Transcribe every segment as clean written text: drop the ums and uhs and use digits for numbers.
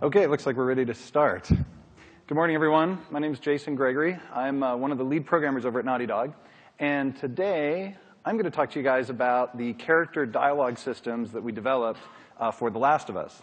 Okay, it looks like we're ready to start. Good morning, everyone. My name is Jason Gregory. I'm one of the lead programmers over at Naughty Dog. And today, I'm going to talk to you guys about the character dialogue systems that we developed for The Last of Us.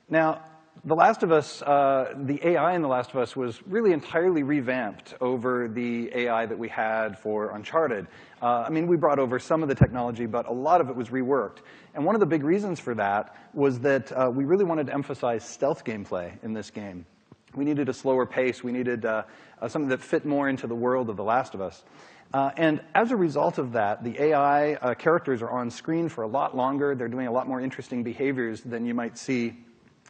Now, The Last of Us, the AI in The Last of Us was really entirely revamped over the AI that we had for Uncharted. I mean, we brought over some of the technology, but a lot of it was reworked. And one of the big reasons for that was that we really wanted to emphasize stealth gameplay in this game. We needed a slower pace. We needed something that fit more into the world of The Last of Us. And as a result of that, the AI characters are on screen for a lot longer. They're doing a lot more interesting behaviors than you might see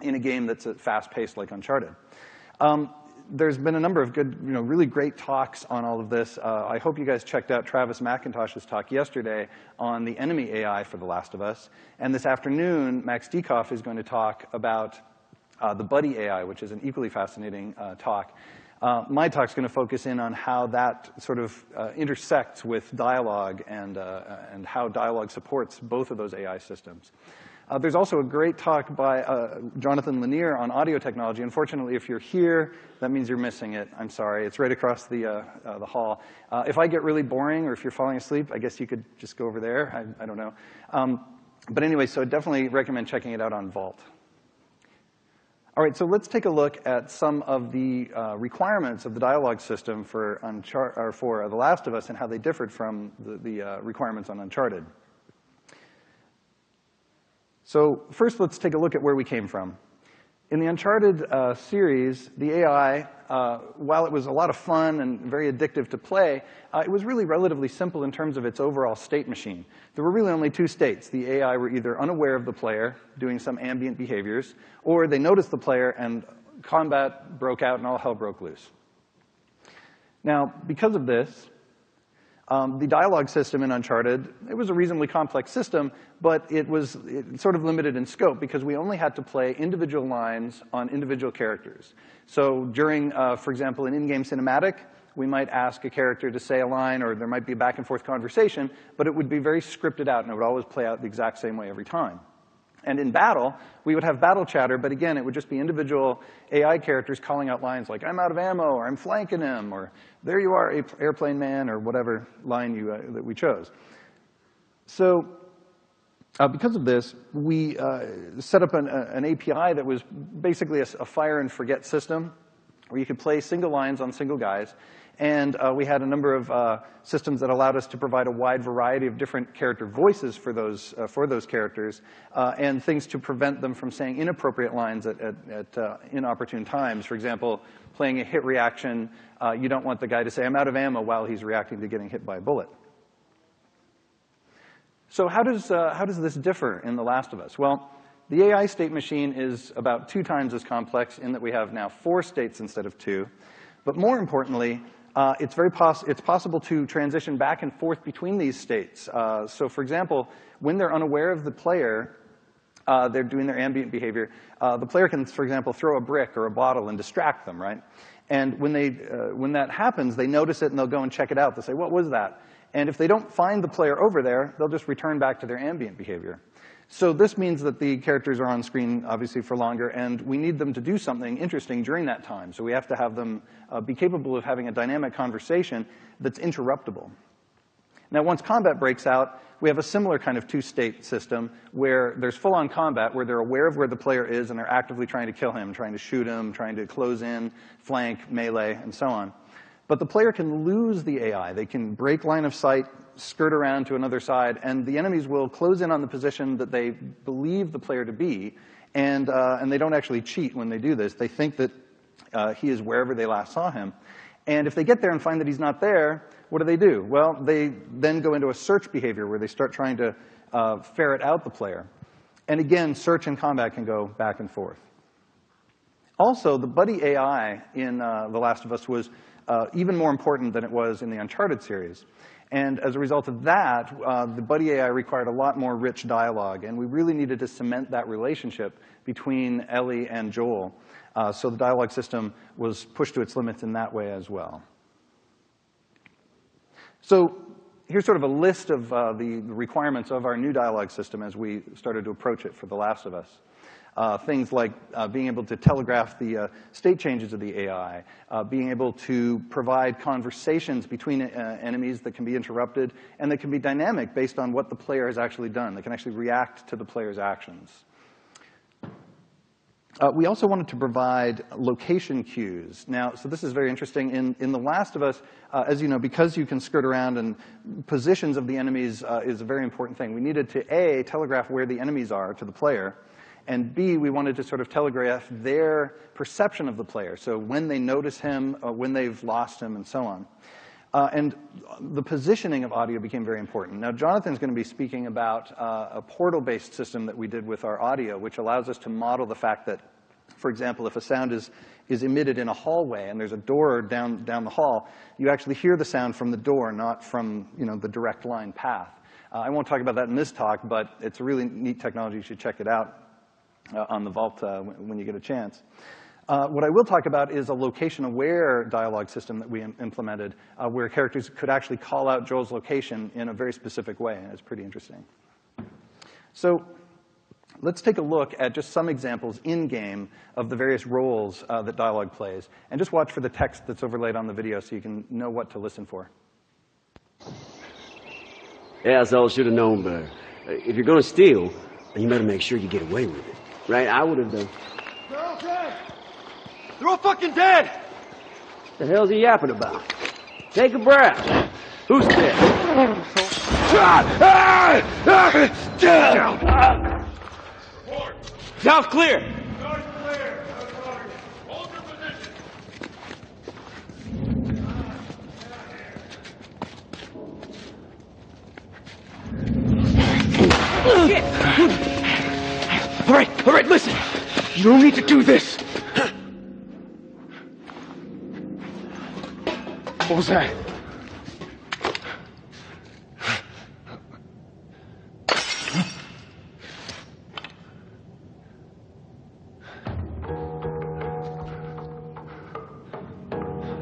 in a game that's at fast pace like Uncharted. There's been a number of good, really great talks on all of this. I hope you guys checked out Travis McIntosh's talk yesterday on the enemy AI for The Last of Us. And this afternoon, Max Dieckhoff is going to talk about the buddy AI, which is an equally fascinating talk. My talk's going to focus in on how that sort of intersects with dialogue and how dialogue supports both of those AI systems. There's also a great talk by Jonathan Lanier on audio technology. Unfortunately, if you're here, that means you're missing it. I'm sorry. It's right across the hall. If I get really boring or if you're falling asleep, I guess you could just go over there. I don't know. But anyway, so I definitely recommend checking it out on Vault. All right, so let's take a look at some of the requirements of the dialogue system for The Last of Us and how they differed from the requirements on Uncharted. So first, let's take a look at where we came from. In the Uncharted series, the AI, while it was a lot of fun and very addictive to play, it was really relatively simple in terms of its overall state machine. There were really only two states. The AI were either unaware of the player, doing some ambient behaviors, or they noticed the player and combat broke out and all hell broke loose. Now, because of this, the dialogue system in Uncharted, it was a reasonably complex system, but it was sort of limited in scope because we only had to play individual lines on individual characters. So during, for example, an in-game cinematic, we might ask a character to say a line, or there might be a back-and-forth conversation, but it would be very scripted out, and it would always play out the exact same way every time. And in battle, we would have battle chatter, but again, it would just be individual AI characters calling out lines like, I'm out of ammo, or I'm flanking him, or there you are, airplane man, or whatever line that we chose. So because of this, we set up an API that was basically a fire and forget system, where you could play single lines on single guys. And we had a number of systems that allowed us to provide a wide variety of different character voices for those characters, and things to prevent them from saying inappropriate lines at inopportune times. For example, playing a hit reaction, you don't want the guy to say, I'm out of ammo, while he's reacting to getting hit by a bullet. So how does this differ in The Last of Us? Well, the AI state machine is about 2 times as complex in that we have now 4 states instead of 2. But more importantly, it's possible to transition back and forth between these states. So for example, when they're unaware of the player, they're doing their ambient behavior, the player can, for example, throw a brick or a bottle and distract them, right? And when that happens, they notice it and they'll go and check it out. They'll say, what was that? And if they don't find the player over there, they'll just return back to their ambient behavior. So this means that the characters are on screen, obviously, for longer, and we need them to do something interesting during that time. So we have to have them be capable of having a dynamic conversation that's interruptible. Now, once combat breaks out, we have a similar kind of 2-state system where there's full-on combat, where they're aware of where the player is and they're actively trying to kill him, trying to shoot him, trying to close in, flank, melee, and so on. But the player can lose the AI. They can break line of sight, skirt around to another side, and the enemies will close in on the position that they believe the player to be, and they don't actually cheat when they do this. They think that he is wherever they last saw him. And if they get there and find that he's not there, what do? Well, they then go into a search behavior where they start trying to ferret out the player. And again, search and combat can go back and forth. Also, the buddy AI in The Last of Us was even more important than it was in the Uncharted series. And as a result of that, the buddy AI required a lot more rich dialogue, and we really needed to cement that relationship between Ellie and Joel. So the dialogue system was pushed to its limits in that way as well. So here's sort of a list of the requirements of our new dialogue system as we started to approach it for The Last of Us. Things like being able to telegraph the state changes of the AI, being able to provide conversations between enemies that can be interrupted and that can be dynamic based on what the player has actually done. They can actually react to the player's actions. We also wanted to provide location cues. Now, so this is very interesting. In The Last of Us, as you know, because you can skirt around and positions of the enemies is a very important thing. We needed to, A, telegraph where the enemies are to the player, and B, we wanted to sort of telegraph their perception of the player. So when they notice him, when they've lost him, and so on. And the positioning of audio became very important. Now, Jonathan's going to be speaking about a portal-based system that we did with our audio, which allows us to model the fact that, for example, if a sound is emitted in a hallway and there's a door down the hall, you actually hear the sound from the door, not from, you know, the direct line path. I won't talk about that in this talk, but it's a really neat technology. You should check it out on the Vault when you get a chance. What I will talk about is a location-aware dialogue system that we implemented where characters could actually call out Joel's location in a very specific way, and it's pretty interesting. So let's take a look at just some examples in-game of the various roles that dialogue plays, and just watch for the text that's overlaid on the video so you can know what to listen for. Yeah, so I should have known better. If you're going to steal, then you better make sure you get away with it. Right? I would have done. They're all dead! They're all fucking dead! What the hell's he yapping about? Take a breath. Who's dead? South clear! North clear! Hold your position! All right, listen. You don't need to do this. What was that?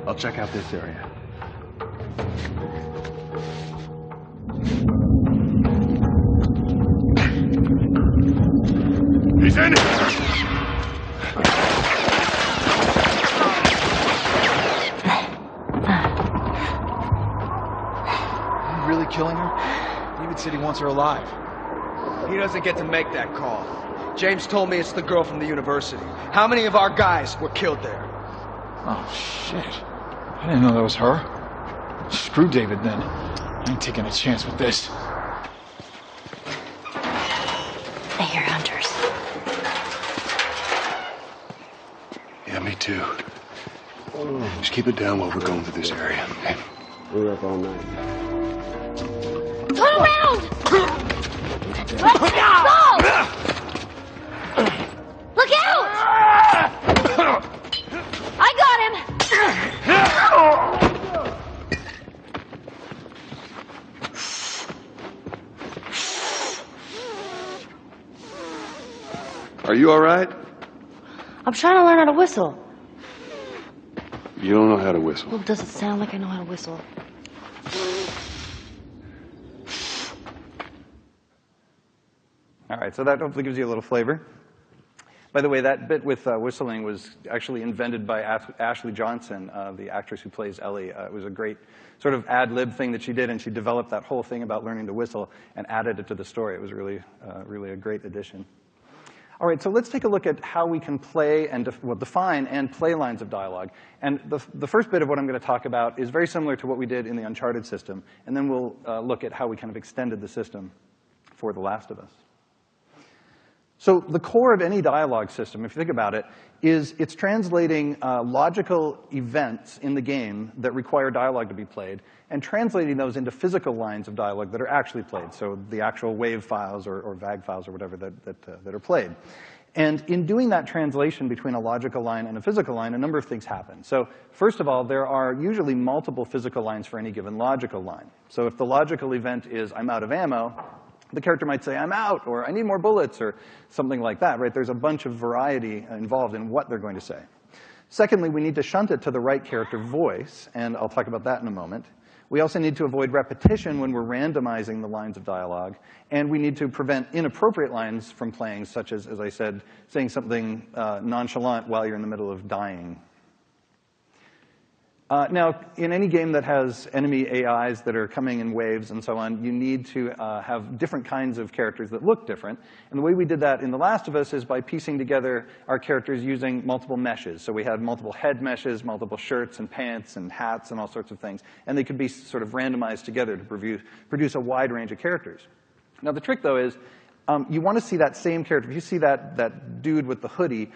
I'll check out this area. He's in! Really killing her? David said he wants her alive. He doesn't get to make that call. James told me it's the girl from the university. How many of our guys were killed there? Oh, shit. I didn't know that was her. Screw David, then. I ain't taking a chance with this. I hear hunters. Yeah, me too. Just keep it down while we're going through this area, okay? We're up all night. Turn around! Let's go! Look out! I got him! Are you all right? I'm trying to learn how to whistle. You don't know how to whistle. Well, does it sound like I know how to whistle? All right, so that hopefully gives you a little flavor. By the way, that bit with whistling was actually invented by Ashley Johnson, the actress who plays Ellie. It was a great sort of ad-lib thing that she did, and she developed that whole thing about learning to whistle and added it to the story. It was really, really a great addition. All right, so let's take a look at how we can play and define and play lines of dialogue. And the first bit of what I'm going to talk about is very similar to what we did in the Uncharted system, and then we'll look at how we kind of extended the system for The Last of Us. So the core of any dialogue system, if you think about it, is it's translating logical events in the game that require dialogue to be played and translating those into physical lines of dialogue that are actually played, so the actual WAV files or VAG files or whatever that are played. And in doing that translation between a logical line and a physical line, a number of things happen. So first of all, there are usually multiple physical lines for any given logical line. So if the logical event is, I'm out of ammo, the character might say, I'm out, or I need more bullets, or something like that, right? There's a bunch of variety involved in what they're going to say. Secondly, we need to shunt it to the right character voice, and I'll talk about that in a moment. We also need to avoid repetition when we're randomizing the lines of dialogue. And we need to prevent inappropriate lines from playing, such as I said, saying something nonchalant while you're in the middle of dying. Now, in any game that has enemy AIs that are coming in waves and so on, you need to have different kinds of characters that look different. And the way we did that in The Last of Us is by piecing together our characters using multiple meshes. So we had multiple head meshes, multiple shirts and pants and hats and all sorts of things. And they could be sort of randomized together to produce a wide range of characters. Now, the trick, though, is you want to see that same character. If you see that dude with the hoodie,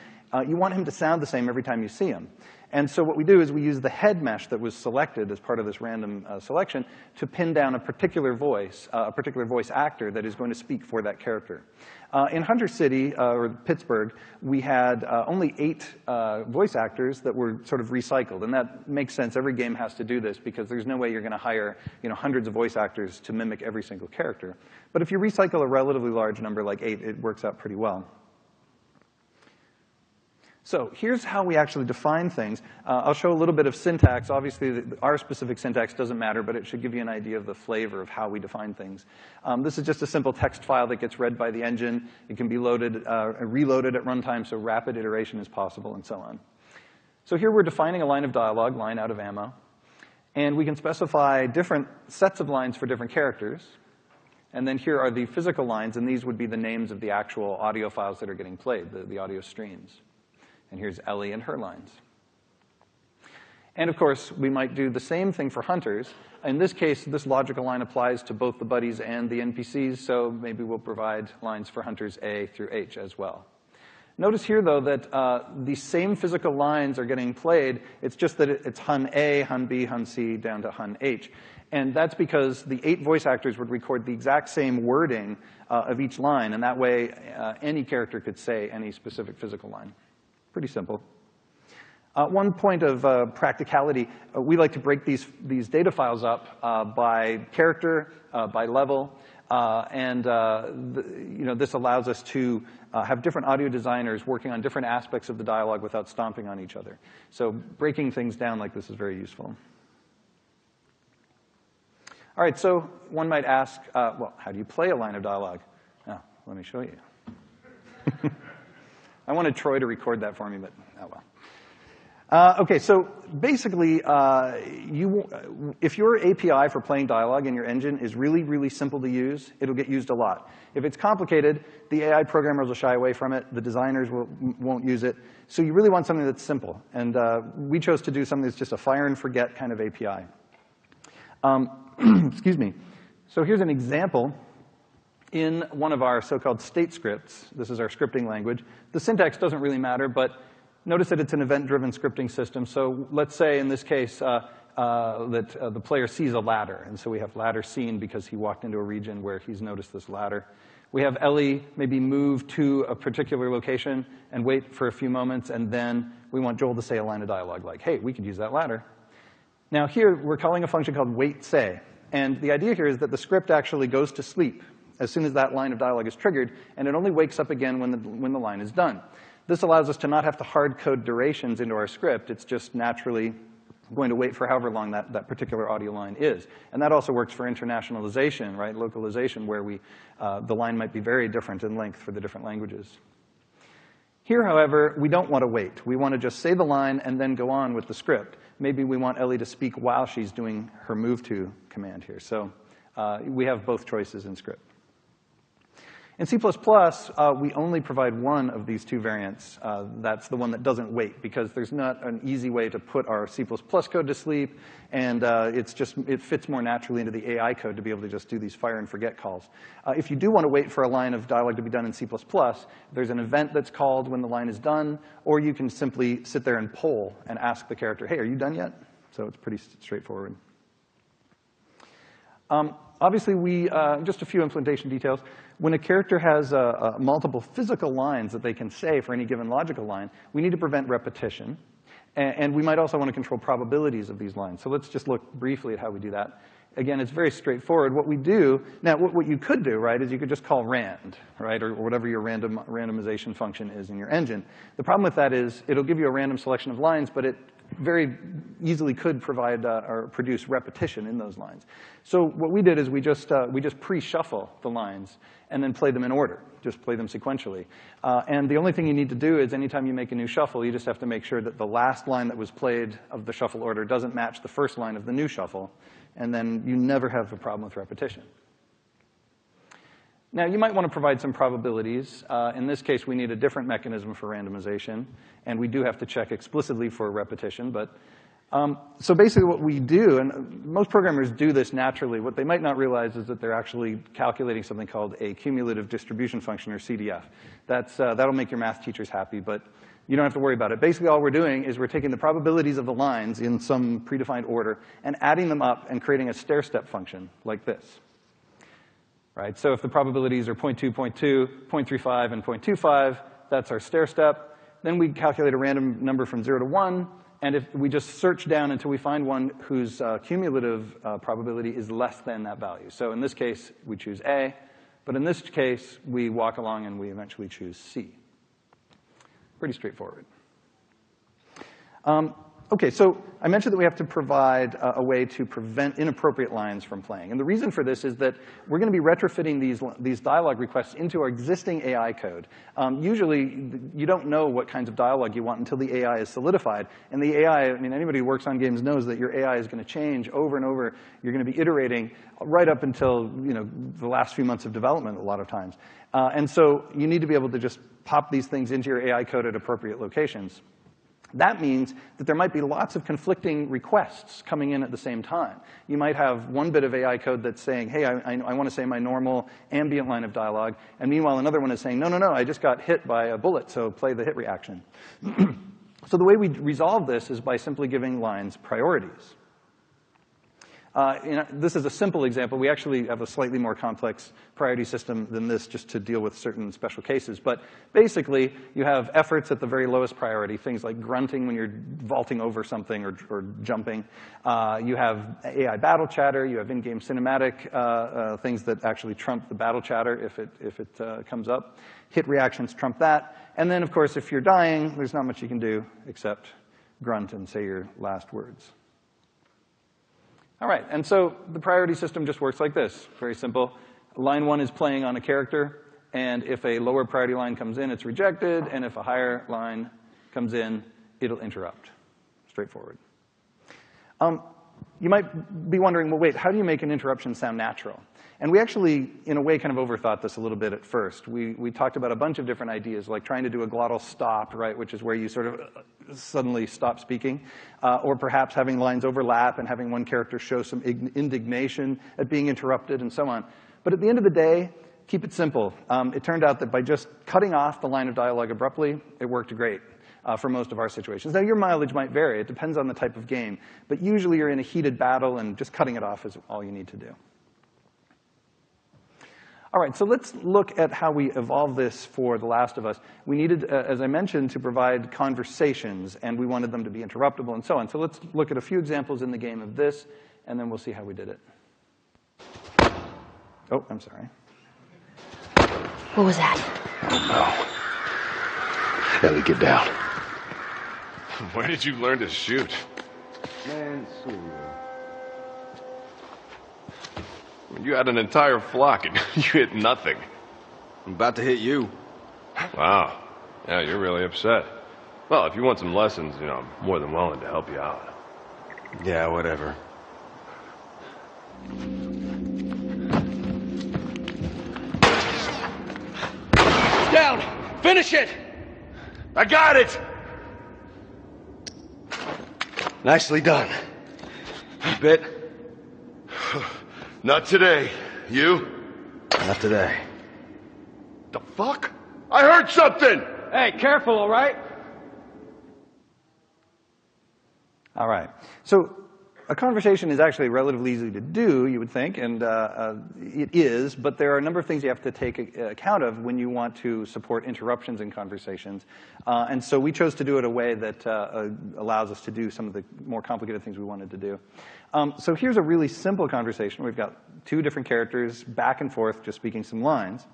you want him to sound the same every time you see him. And so what we do is we use the head mesh that was selected as part of this random selection to pin down a particular voice actor that is going to speak for that character. In Hunter City, or Pittsburgh, we had only 8 voice actors that were sort of recycled. And that makes sense. Every game has to do this because there's no way you're going to hire hundreds of voice actors to mimic every single character. But if you recycle a relatively large number like 8, it works out pretty well. So here's how we actually define things. I'll show a little bit of syntax. Obviously, our specific syntax doesn't matter, but it should give you an idea of the flavor of how we define things. This is just a simple text file that gets read by the engine. It can be loaded, reloaded at runtime, so rapid iteration is possible, and so on. So here we're defining a line of dialogue, line out of ammo. And we can specify different sets of lines for different characters. And then here are the physical lines, and these would be the names of the actual audio files that are getting played, the audio streams. And here's Ellie and her lines. And of course, we might do the same thing for hunters. In this case, this logical line applies to both the buddies and the NPCs, so maybe we'll provide lines for hunters A through H as well. Notice here, though, that the same physical lines are getting played. It's just that it's Hun A, Hun B, Hun C, down to Hun H. And that's because the 8 voice actors would record the exact same wording of each line, and that way any character could say any specific physical line. Pretty simple. One point of practicality, we like to break these data files up by character, by level, and this allows us to have different audio designers working on different aspects of the dialogue without stomping on each other. So breaking things down like this is very useful. All right, so one might ask, well, how do you play a line of dialogue? Oh, let me show you. I wanted Troy to record that for me, but oh well. OK, so basically, if your API for playing dialogue in your engine is really, really simple to use, it'll get used a lot. If it's complicated, the AI programmers will shy away from it. The designers won't use it. So you really want something that's simple. And we chose to do something that's just a fire and forget kind of API. Excuse me. So here's an example. In one of our so-called state scripts, this is our scripting language. The syntax doesn't really matter, but notice that it's an event-driven scripting system. So let's say in this case that the player sees a ladder. And so we have ladder seen because he walked into a region where he's noticed this ladder. We have Ellie maybe move to a particular location and wait for a few moments, and then we want Joel to say a line of dialogue like, hey, we could use that ladder. Now here, we're calling a function called waitSay. And the idea here is that the script actually goes to sleep as soon as that line of dialogue is triggered, and it only wakes up again when the line is done. This allows us to not have to hard code durations into our script. It's just naturally going to wait for however long that particular audio line is. And that also works for internationalization, right, localization, where the line might be very different in length for the different languages. Here, however, we don't want to wait. We want to just say the line and then go on with the script. Maybe we want Ellie to speak while she's doing her move to command here. So we have both choices in script. In C++, we only provide one of these 2 variants. That's the one that doesn't wait, because there's not an easy way to put our C++ code to sleep, and it fits more naturally into the AI code to be able to just do these fire and forget calls. If you do want to wait for a line of dialogue to be done in C++, there's an event that's called when the line is done, or you can simply sit there and poll and ask the character, hey, are you done yet? So it's pretty straightforward. Obviously, just a few implementation details. When a character has multiple physical lines that they can say for any given logical line, we need to prevent repetition. And we might also want to control probabilities of these lines. So let's just look briefly at how we do that. Again, it's very straightforward. What we do, now what you could do, right, is you could just call rand, right, or whatever your randomization function is in your engine. The problem with that is it'll give you a random selection of lines, but it very easily could provide or produce repetition in those lines. So what we did is we just pre-shuffle the lines and then play them in order, just play them sequentially. And the only thing you need to do is anytime you make a new shuffle, you just have to make sure that the last line that was played of the shuffle order doesn't match the first line of the new shuffle, and then you never have a problem with repetition. Now, you might want to provide some probabilities. In this case, we need a different mechanism for randomization, and we do have to check explicitly for repetition. But so basically what we do, and most programmers do this naturally, what they might not realize is that they're actually calculating something called a cumulative distribution function, or CDF. That'll make your math teachers happy, but you don't have to worry about it. Basically, all we're doing is we're taking the probabilities of the lines in some predefined order and adding them up and creating a stair-step function like this. Right? So if the probabilities are 0.2, 0.2, 0.35, and 0.25, that's our stair step. Then we calculate a random number from 0 to 1, and if we just search down until we find one whose cumulative probability is less than that value. So in this case, we choose A, but in this case, we walk along and we eventually choose C. Pretty straightforward. Okay, so I mentioned that we have to provide a way to prevent inappropriate lines from playing. And the reason for this is that we're going to be retrofitting these dialogue requests into our existing AI code. Usually, you don't know what kinds of dialogue you want until the AI is solidified. And the AI, I mean, anybody who works on games knows that your AI is going to change over and over. You're going to be iterating right up until, you know, the last few months of development a lot of times. And so you need to be able to just pop these things into your AI code at appropriate locations. That means that there might be lots of conflicting requests coming in at the same time. You might have one bit of AI code that's saying, hey, I want to say my normal ambient line of dialogue, and meanwhile another one is saying, no, no, no, I just got hit by a bullet, so play the hit reaction. So the way we resolve this is by simply giving lines priorities. This is a simple example. We actually have a slightly more complex priority system than this just to deal with certain special cases. But basically, you have efforts at the very lowest priority, things like grunting when you're vaulting over something or jumping. You have AI battle chatter. You have in-game cinematic things that actually trump the battle chatter if it comes up. Hit reactions trump that. And then, of course, if you're dying, there's not much you can do except grunt and say your last words. All right, and so the priority system just works like this. Very simple. Line 1 is playing on a character, and if a lower priority line comes in, it's rejected, and if a higher line comes in, it'll interrupt. Straightforward. You might be wondering, well, wait, how do you make an interruption sound natural? And we actually, in a way, kind of overthought this a little bit at first. We talked about a bunch of different ideas, like trying to do a glottal stop, right, which is where you sort of suddenly stop speaking, or perhaps having lines overlap and having one character show some indignation at being interrupted and so on. But at the end of the day, keep it simple. It turned out that by just cutting off the line of dialogue abruptly, it worked great. For most of our situations. Now, your mileage might vary. It depends on the type of game. But usually, you're in a heated battle, and just cutting it off is all you need to do. All right, so let's look at how we evolved this for The Last of Us. We needed, as I mentioned, to provide conversations, and we wanted them to be interruptible and so on. So let's look at a few examples in the game of this, and then we'll see how we did it. Oh, I'm sorry. What was that? Oh, no. Ellie, get down. Where did you learn to shoot? Man, You had an entire flock and you hit nothing. I'm about to hit you. Wow. Yeah, you're really upset. Well, if you want some lessons, you know, I'm more than willing to help you out. Yeah, whatever. Down! Finish it! I got it! Nicely done. You bit? Not today. You? Not today. The fuck? I heard something! Hey, careful, all right? All right. So a conversation is actually relatively easy to do, you would think, and it is, but there are a number of things you have to take account of when you want to support interruptions in conversations. And so we chose to do it a way that allows us to do some of the more complicated things we wanted to do. So here's a really simple conversation. We've got two different characters back and forth just speaking some lines.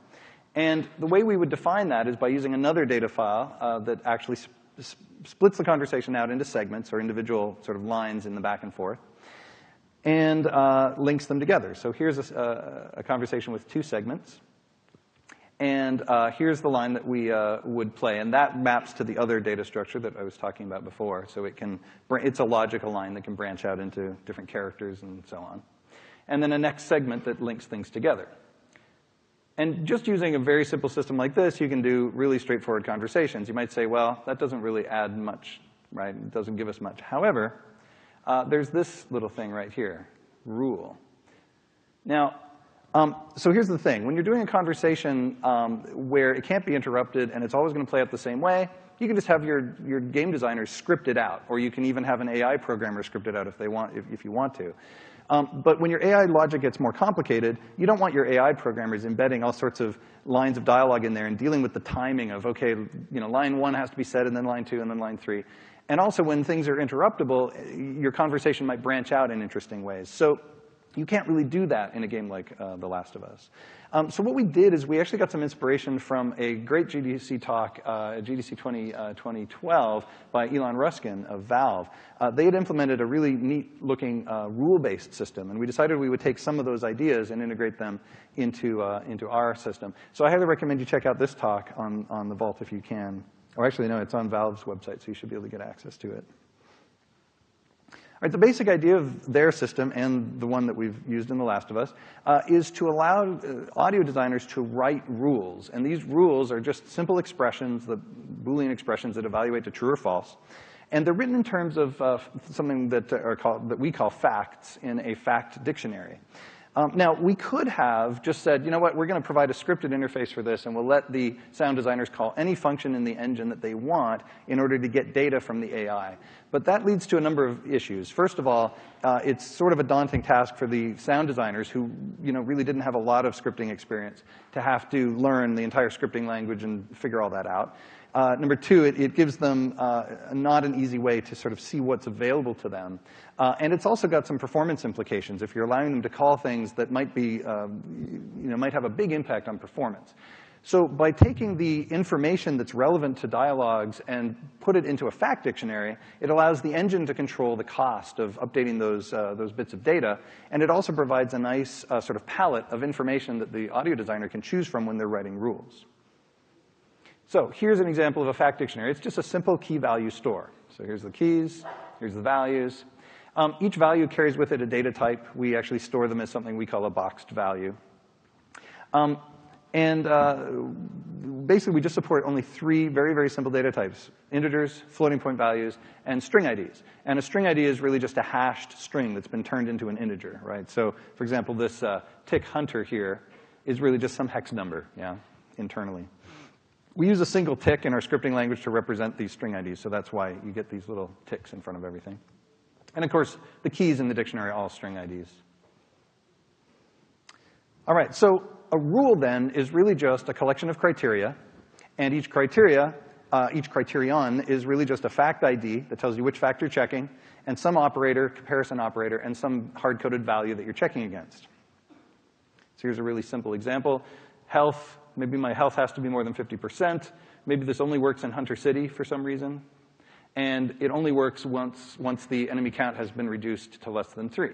And the way we would define that is by using another data file that actually splits the conversation out into segments or individual sort of lines in the back and forth, and links them together. So here's a conversation with 2 segments. And here's the line that we would play, and that maps to the other data structure that I was talking about before. So it's a logical line that can branch out into different characters and so on. And then a next segment that links things together. And just using a very simple system like this, you can do really straightforward conversations. You might say, well, that doesn't really add much, right? It doesn't give us much. However, there's this little thing right here, rule. Now, so here's the thing. When you're doing a conversation where it can't be interrupted and it's always going to play out the same way, you can just have your game designers script it out, or you can even have an AI programmer script it out if you want to. But when your AI logic gets more complicated, you don't want your AI programmers embedding all sorts of lines of dialogue in there and dealing with the timing of, okay, line 1 has to be said, and then line 2, and then line 3. And also, when things are interruptible, your conversation might branch out in interesting ways. So you can't really do that in a game like The Last of Us. So what we did is we actually got some inspiration from a great GDC talk, GDC 2012, by Elon Ruskin of Valve. They had implemented a really neat-looking rule-based system, and we decided we would take some of those ideas and integrate them into our system. So I highly recommend you check out this talk on the Vault if you can. Or actually, no, it's on Valve's website, so you should be able to get access to it. All right, the basic idea of their system, and the one that we've used in The Last of Us, is to allow audio designers to write rules. And these rules are just simple expressions, the Boolean expressions that evaluate to true or false. And they're written in terms of something that we call facts in a fact dictionary. Now, we could have just said, you know what, we're going to provide a scripted interface for this, and we'll let the sound designers call any function in the engine that they want in order to get data from the AI. But that leads to a number of issues. First of all, it's sort of a daunting task for the sound designers who really didn't have a lot of scripting experience to have to learn the entire scripting language and figure all that out. Number 2, it gives them not an easy way to sort of see what's available to them. And it's also got some performance implications if you're allowing them to call things that might be, might have a big impact on performance. So by taking the information that's relevant to dialogues and put it into a fact dictionary, it allows the engine to control the cost of updating those bits of data. And it also provides a nice sort of palette of information that the audio designer can choose from when they're writing rules. So here's an example of a fact dictionary. It's just a simple key-value store. So here's the keys, here's the values. Each value carries with it a data type. We actually store them as something we call a boxed value. Basically, we just support only 3 very, very simple data types: integers, floating point values, and string IDs. And a string ID is really just a hashed string that's been turned into an integer, right? So, for example, this tick hunter here is really just some hex number, internally. We use a single tick in our scripting language to represent these string IDs, so that's why you get these little ticks in front of everything. And of course, the keys in the dictionary are all string IDs. All right, so a rule then is really just a collection of criteria, and each criterion is really just a fact ID that tells you which fact you're checking, and some operator, comparison operator, and some hard-coded value that you're checking against. So here's a really simple example. Health. Maybe my health has to be more than 50%. Maybe this only works in Hunter City for some reason. And it only works once the enemy count has been reduced to less than 3.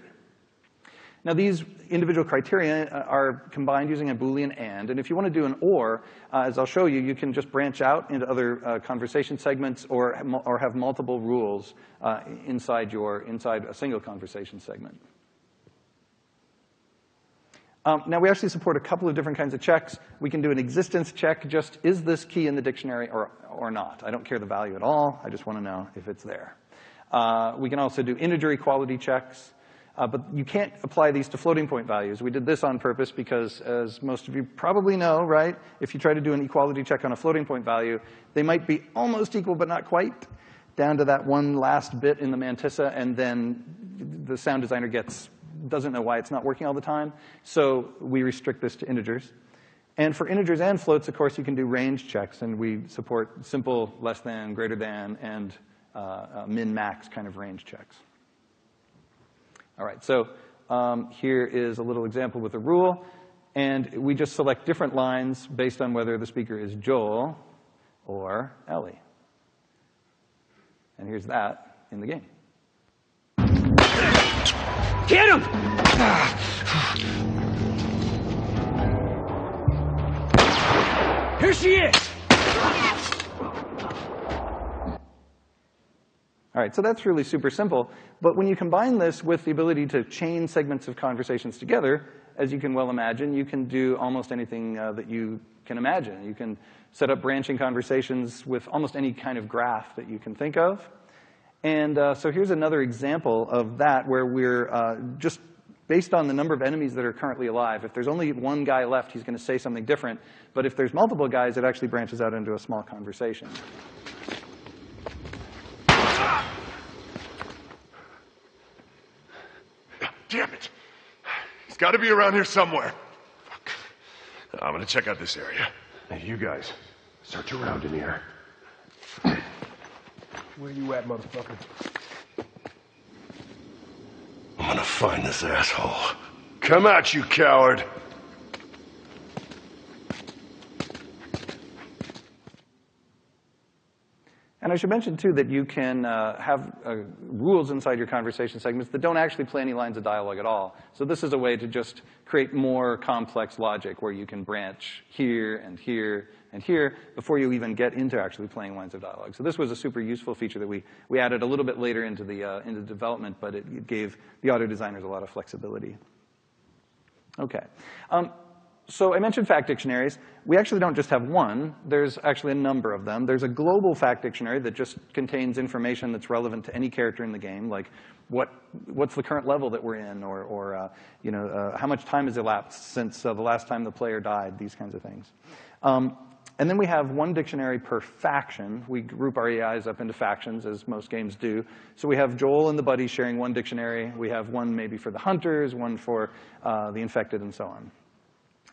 Now, these individual criteria are combined using a Boolean AND. And if you want to do an OR, as I'll show you, you can just branch out into other conversation segments or have multiple rules inside a single conversation segment. Now, we actually support a couple of different kinds of checks. We can do an existence check, just is this key in the dictionary or not? I don't care the value at all. I just want to know if it's there. We can also do integer equality checks. But you can't apply these to floating point values. We did this on purpose because, as most of you probably know, right, if you try to do an equality check on a floating point value, they might be almost equal but not quite, down to that one last bit in the mantissa, and then the sound designer doesn't know why it's not working all the time. So we restrict this to integers. And for integers and floats, of course, you can do range checks. And we support simple less than, greater than, and min-max kind of range checks. All right, so here is a little example with a rule. And we just select different lines based on whether the speaker is Joel or Ellie. And here's that in the game. Get him! Here she is! All right, so that's really super simple. But when you combine this with the ability to chain segments of conversations together, as you can well imagine, you can do almost anything that you can imagine. You can set up branching conversations with almost any kind of graph that you can think of. And so here's another example of that where we're just based on the number of enemies that are currently alive. If there's only one guy left, he's going to say something different. But if there's multiple guys, it actually branches out into a small conversation. Damn it. He's got to be around here somewhere. Fuck. I'm going to check out this area. And you guys, search around in here. Where you at, motherfucker? I'm going to find this asshole. Come out, you coward. And I should mention, too, that you can have rules inside your conversation segments that don't actually play any lines of dialogue at all. So this is a way to just create more complex logic where you can branch here and here and here before you even get into actually playing lines of dialogue. So this was a super useful feature that we added a little bit later into the development, but it gave the auto designers a lot of flexibility. Okay. So I mentioned fact dictionaries. We actually don't just have one. There's actually a number of them. There's a global fact dictionary that just contains information that's relevant to any character in the game, like what's the current level that we're in, or how much time has elapsed since the last time the player died, these kinds of things. And then we have one dictionary per faction. We group our AIs up into factions, as most games do. So we have Joel and the buddies sharing one dictionary. We have one maybe for the hunters, one for the infected, and so on.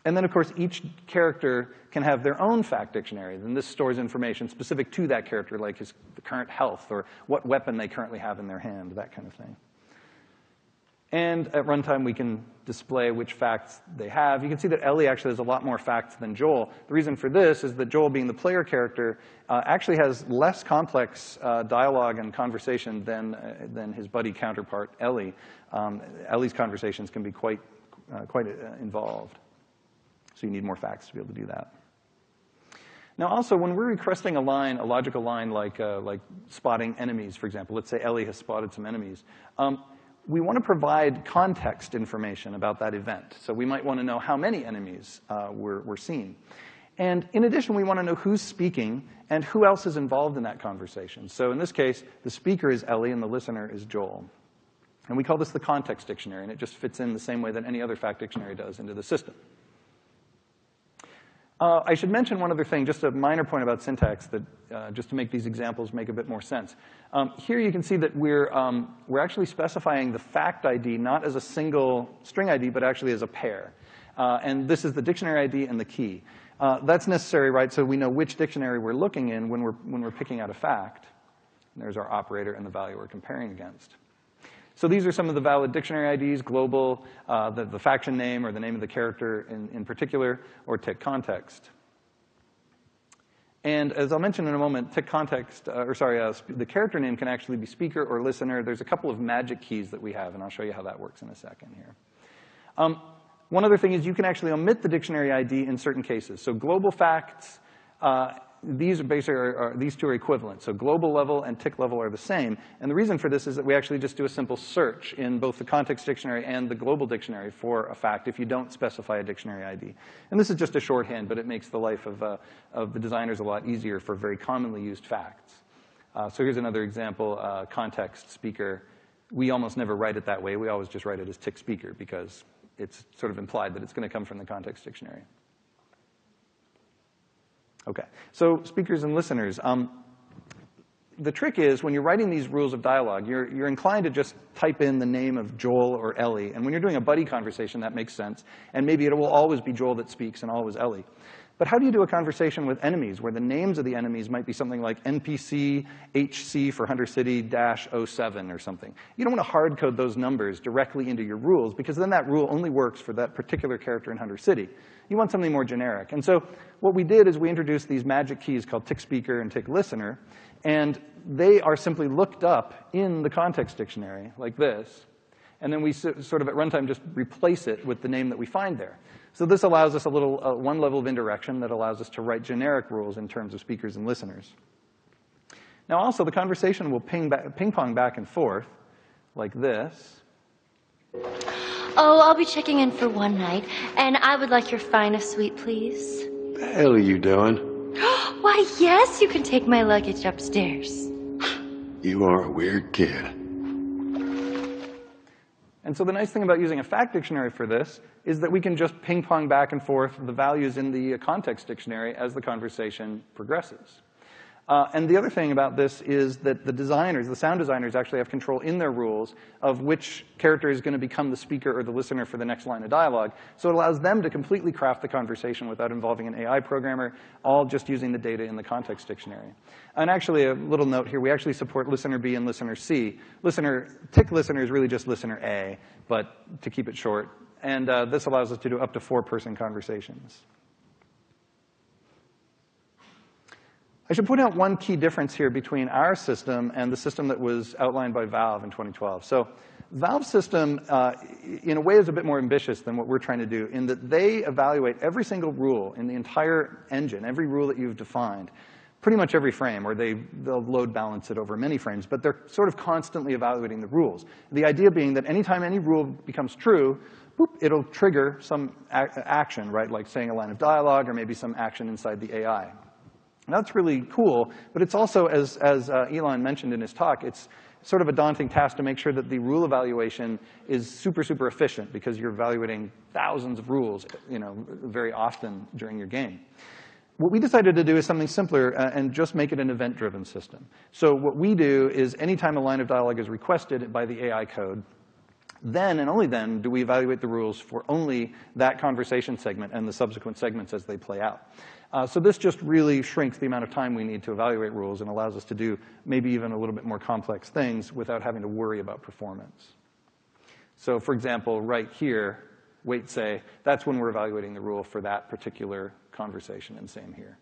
And then, of course, each character can have their own fact dictionary. And this stores information specific to that character, like his current health or what weapon they currently have in their hand, that kind of thing. And at runtime, we can display which facts they have. You can see that Ellie actually has a lot more facts than Joel. The reason for this is that Joel, being the player character, actually has less complex dialogue and conversation than his buddy counterpart, Ellie. Ellie's conversations can be quite involved. So you need more facts to be able to do that. Now also, when we're requesting a logical line like spotting enemies, for example, let's say Ellie has spotted some enemies, we want to provide context information about that event. So we might want to know how many enemies we're seeing. And in addition, we want to know who's speaking and who else is involved in that conversation. So in this case, the speaker is Ellie and the listener is Joel. And we call this the context dictionary, and it just fits in the same way that any other fact dictionary does into the system. I should mention one other thing, just a minor point about syntax, that just to make these examples make a bit more sense. Here you can see that we're actually specifying the fact ID not as a single string ID, but actually as a pair. And this is the dictionary ID and the key. That's necessary, right, so we know which dictionary we're looking in when we're picking out a fact. And there's our operator and the value we're comparing against. So these are some of the valid dictionary IDs, global, the faction name or the name of the character in particular, or tick context. And as I'll mention in a moment, tick context, the character name can actually be speaker or listener. There's a couple of magic keys that we have, and I'll show you how that works in a second here. One other thing is you can actually omit the dictionary ID in certain cases. So global facts, these two are equivalent. So global level and tick level are the same. And the reason for this is that we actually just do a simple search in both the context dictionary and the global dictionary for a fact if you don't specify a dictionary ID. And this is just a shorthand, but it makes the life of the designers a lot easier for very commonly used facts. So here's another example, context speaker. We almost never write it that way. We always just write it as tick speaker because it's sort of implied that it's going to come from the context dictionary. Okay, so speakers and listeners. The trick is when you're writing these rules of dialogue, you're inclined to just type in the name of Joel or Ellie. And when you're doing a buddy conversation, that makes sense. And maybe it will always be Joel that speaks and always Ellie. But how do you do a conversation with enemies where the names of the enemies might be something like NPC HC for Hunter City -07 or something? You don't want to hard code those numbers directly into your rules because then that rule only works for that particular character in Hunter City. You want something more generic. And so what we did is we introduced these magic keys called tick speaker and tick listener, and they are simply looked up in the context dictionary like this. And then we sort of at runtime just replace it with the name that we find there. So this allows us a little one level of indirection that allows us to write generic rules in terms of speakers and listeners. Now also, the conversation will ping-pong back and forth like this. Oh, I'll be checking in for one night, and I would like your finest suite, please. The hell are you doing? Why, yes, you can take my luggage upstairs. You are a weird kid. And so the nice thing about using a fact dictionary for this is that we can just ping-pong back and forth the values in the context dictionary as the conversation progresses. And the other thing about this is that the designers, the sound designers, actually have control in their rules of which character is going to become the speaker or the listener for the next line of dialogue. So it allows them to completely craft the conversation without involving an AI programmer, all just using the data in the context dictionary. And actually, a little note here, we actually support listener B and listener C. Tick listener is really just listener A, but to keep it short. And this allows us to do up to 4-person conversations. I should point out one key difference here between our system and the system that was outlined by Valve in 2012. So Valve's system, in a way, is a bit more ambitious than what we're trying to do in that they evaluate every single rule in the entire engine, every rule that you've defined, pretty much every frame, or they'll load balance it over many frames, but they're sort of constantly evaluating the rules. The idea being that anytime any rule becomes true, whoop, it'll trigger some action, right, like saying a line of dialogue or maybe some action inside the AI. And that's really cool, but it's also, as Elon mentioned in his talk, it's sort of a daunting task to make sure that the rule evaluation is super, super efficient because you're evaluating thousands of rules, very often during your game. What we decided to do is something simpler and just make it an event-driven system. So what we do is anytime a line of dialogue is requested by the AI code, then and only then do we evaluate the rules for only that conversation segment and the subsequent segments as they play out. So this just really shrinks the amount of time we need to evaluate rules and allows us to do maybe even a little bit more complex things without having to worry about performance. So for example, right here, wait say, that's when we're evaluating the rule for that particular conversation, and same here.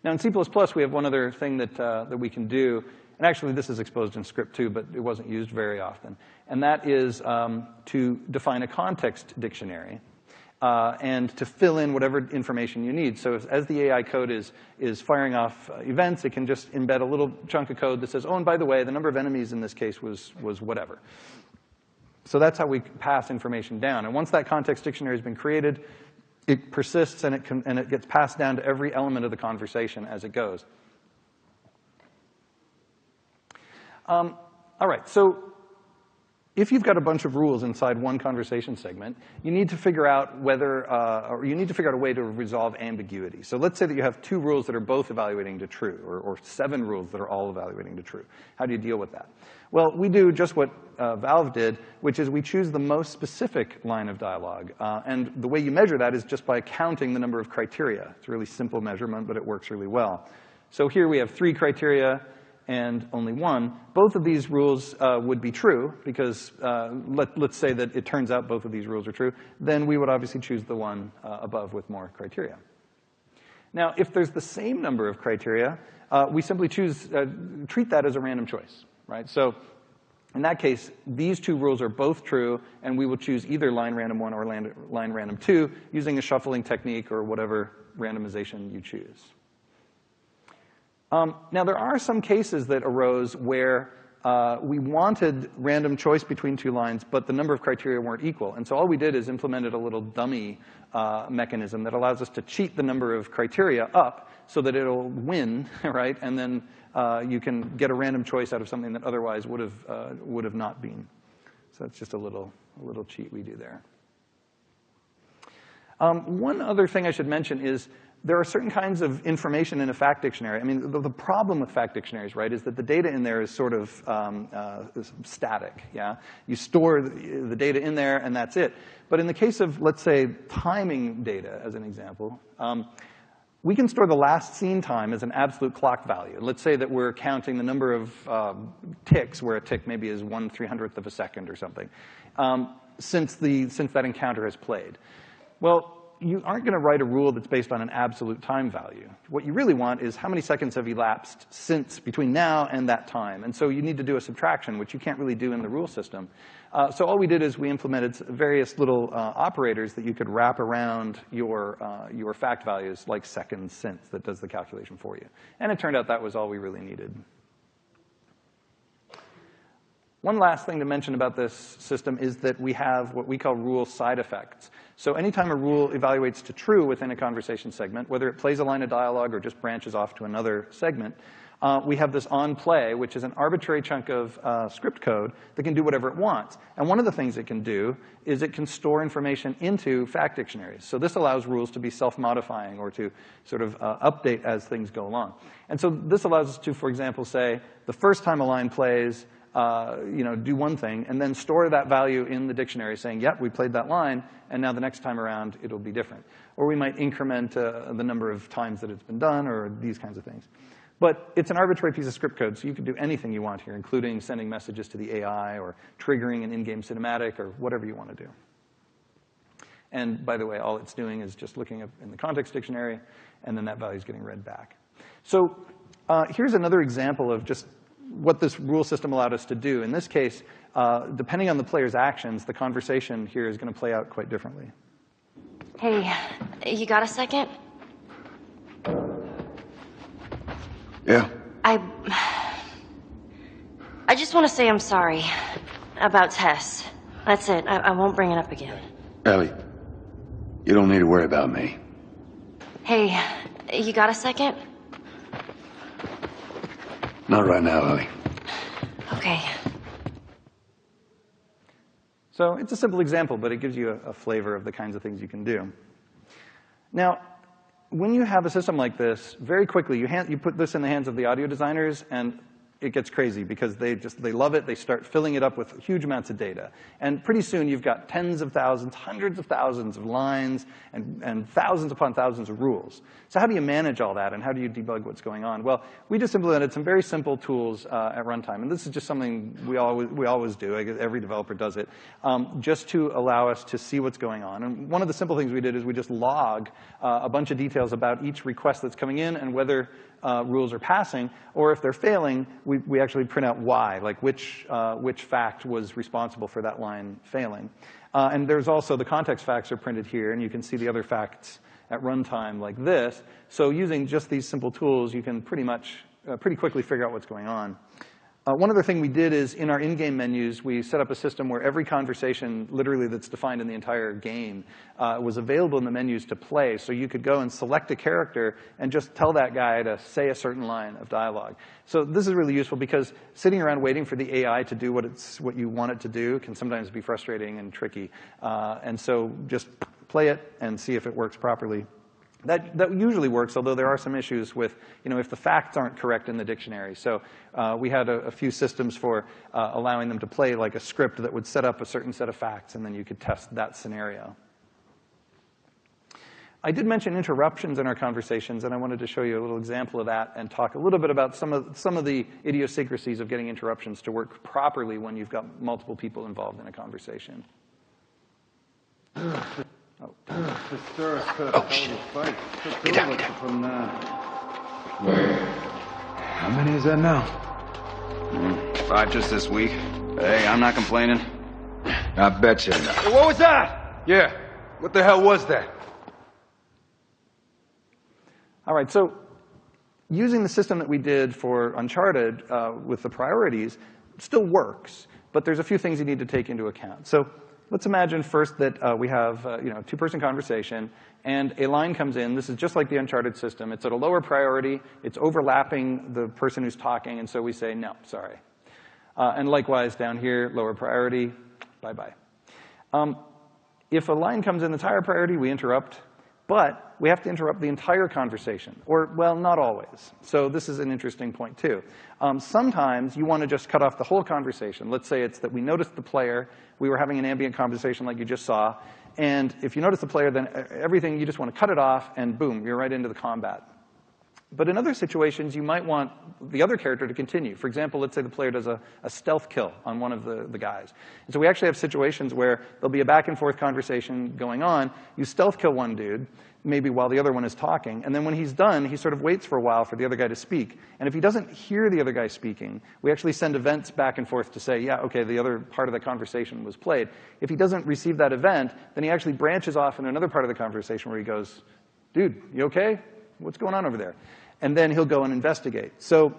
Now in C++, we have one other thing that we can do, and actually this is exposed in script too, but it wasn't used very often, and that is to define a context dictionary. And to fill in whatever information you need. So as the AI code is firing off events, it can just embed a little chunk of code that says, oh, and by the way, the number of enemies in this case was whatever. So that's how we pass information down. And once that context dictionary has been created, it persists and it gets passed down to every element of the conversation as it goes. All right, so if you've got a bunch of rules inside one conversation segment, you need to figure out or you need to figure out a way to resolve ambiguity. So let's say that you have 2 rules that are both evaluating to true, or 7 rules that are all evaluating to true. How do you deal with that? Well, we do just what Valve did, which is we choose the most specific line of dialogue. And the way you measure that is just by counting the number of criteria. It's a really simple measurement, but it works really well. So here we have 3 criteria and only 1. Both of these rules would be true, because let's say that it turns out both of these rules are true. Then we would obviously choose the one above with more criteria. Now, if there's the same number of criteria, we simply treat that as a random choice, right? So in that case, these 2 rules are both true, and we will choose either line random 1 or line random 2 using a shuffling technique or whatever randomization you choose. Now, there are some cases that arose where we wanted random choice between 2 lines, but the number of criteria weren't equal. And so all we did is implemented a little dummy mechanism that allows us to cheat the number of criteria up so that it'll win, right? And then you can get a random choice out of something that otherwise would have not been. So that's just a little cheat we do there. One other thing I should mention is there are certain kinds of information in a fact dictionary. I mean, the problem with fact dictionaries, right, is that the data in there is sort of static, yeah? You store the data in there, and that's it. But in the case of, let's say, timing data, as an example, we can store the last scene time as an absolute clock value. Let's say that we're counting the number of ticks, where a tick maybe is 1/300th of a second or something, since that encounter has played. Well, you aren't going to write a rule that's based on an absolute time value. What you really want is how many seconds have elapsed since between now and that time. And so you need to do a subtraction, which you can't really do in the rule system. So all we did is we implemented various little operators that you could wrap around your fact values, like seconds since, that does the calculation for you. And it turned out that was all we really needed. One last thing to mention about this system is that we have what we call rule side effects. So anytime a rule evaluates to true within a conversation segment, whether it plays a line of dialogue or just branches off to another segment, we have this on play, which is an arbitrary chunk of script code that can do whatever it wants. And one of the things it can do is it can store information into fact dictionaries. So this allows rules to be self-modifying or to sort of update as things go along. And so this allows us to, for example, say the first time a line plays, do one thing, and then store that value in the dictionary saying, yep, we played that line, and now the next time around it'll be different. Or we might increment the number of times that it's been done, or these kinds of things. But it's an arbitrary piece of script code, so you can do anything you want here, including sending messages to the AI, or triggering an in-game cinematic, or whatever you want to do. And by the way, all it's doing is just looking up in the context dictionary, and then that value is getting read back. So here's another example of just what this rule system allowed us to do. In this case, depending on the player's actions, the conversation here is going to play out quite differently. Hey, you got a second? Yeah. I just want to say I'm sorry about Tess. That's it. I won't bring it up again. Ellie, you don't need to worry about me. Hey, you got a second? Not right now, Ellie. Okay. So it's a simple example, but it gives you a flavor of the kinds of things you can do. Now, when you have a system like this, very quickly you put this in the hands of the audio designers, and it gets crazy because they love it. They start filling it up with huge amounts of data. And pretty soon you've got tens of thousands, hundreds of thousands of lines and thousands upon thousands of rules. So how do you manage all that, and how do you debug what's going on? Well, we just implemented some very simple tools at runtime. And this is just something we always do. I guess every developer does it, just to allow us to see what's going on. And one of the simple things we did is we just log a bunch of details about each request that's coming in and whether rules are passing, or if they're failing, we actually print out why, like which fact was responsible for that line failing. And there's also the context facts are printed here, and you can see the other facts at runtime like this. So using just these simple tools, you can pretty quickly figure out what's going on. One other thing we did is in our in-game menus, we set up a system where every conversation, literally that's defined in the entire game, was available in the menus to play. So you could go and select a character and just tell that guy to say a certain line of dialogue. So this is really useful because sitting around waiting for the AI to do what you want it to do can sometimes be frustrating and tricky. And so just play it and see if it works properly. That usually works, although there are some issues with, if the facts aren't correct in the dictionary. So we had a few systems for allowing them to play like a script that would set up a certain set of facts, and then you could test that scenario. I did mention interruptions in our conversations, and I wanted to show you a little example of that and talk a little bit about some of the idiosyncrasies of getting interruptions to work properly when you've got multiple people involved in a conversation. Oh, shit. Get down, How many is that now? 5 just this week. Hey, I'm not complaining. I bet you not. Hey, what was that? Yeah, what the hell was that? All right, so using the system that we did for Uncharted with the priorities still works, but there's a few things you need to take into account. So let's imagine first that we have a two-person conversation, and a line comes in. This is just like the Uncharted system. It's at a lower priority. It's overlapping the person who's talking, and so we say, no, sorry. And likewise, down here, lower priority, bye-bye. If a line comes in that's higher priority, we interrupt. But we have to interrupt the entire conversation, or, well, not always. So this is an interesting point, too. Sometimes you want to just cut off the whole conversation. Let's say it's that we noticed the player. We were having an ambient conversation like you just saw. And if you notice the player, then everything, you just want to cut it off, and boom, you're right into the combat. But in other situations, you might want the other character to continue. For example, let's say the player does a stealth kill on one of the guys. And so we actually have situations where there'll be a back-and-forth conversation going on. You stealth kill one dude, maybe while the other one is talking. And then when he's done, he sort of waits for a while for the other guy to speak. And if he doesn't hear the other guy speaking, we actually send events back and forth to say, yeah, OK, the other part of the conversation was played. If he doesn't receive that event, then he actually branches off in another part of the conversation where he goes, dude, you OK? What's going on over there? And then he'll go and investigate. So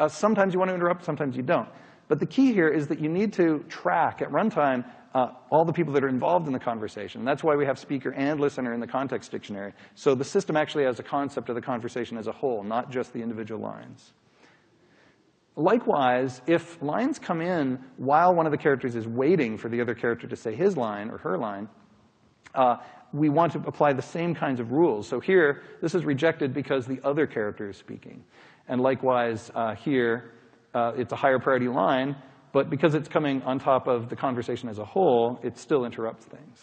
sometimes you want to interrupt, sometimes you don't. But the key here is that you need to track at runtime all the people that are involved in the conversation. That's why we have speaker and listener in the context dictionary. So the system actually has a concept of the conversation as a whole, not just the individual lines. Likewise, if lines come in while one of the characters is waiting for the other character to say his line or her line, we want to apply the same kinds of rules. So here, this is rejected because the other character is speaking. And likewise, here, it's a higher priority line, but because it's coming on top of the conversation as a whole, it still interrupts things.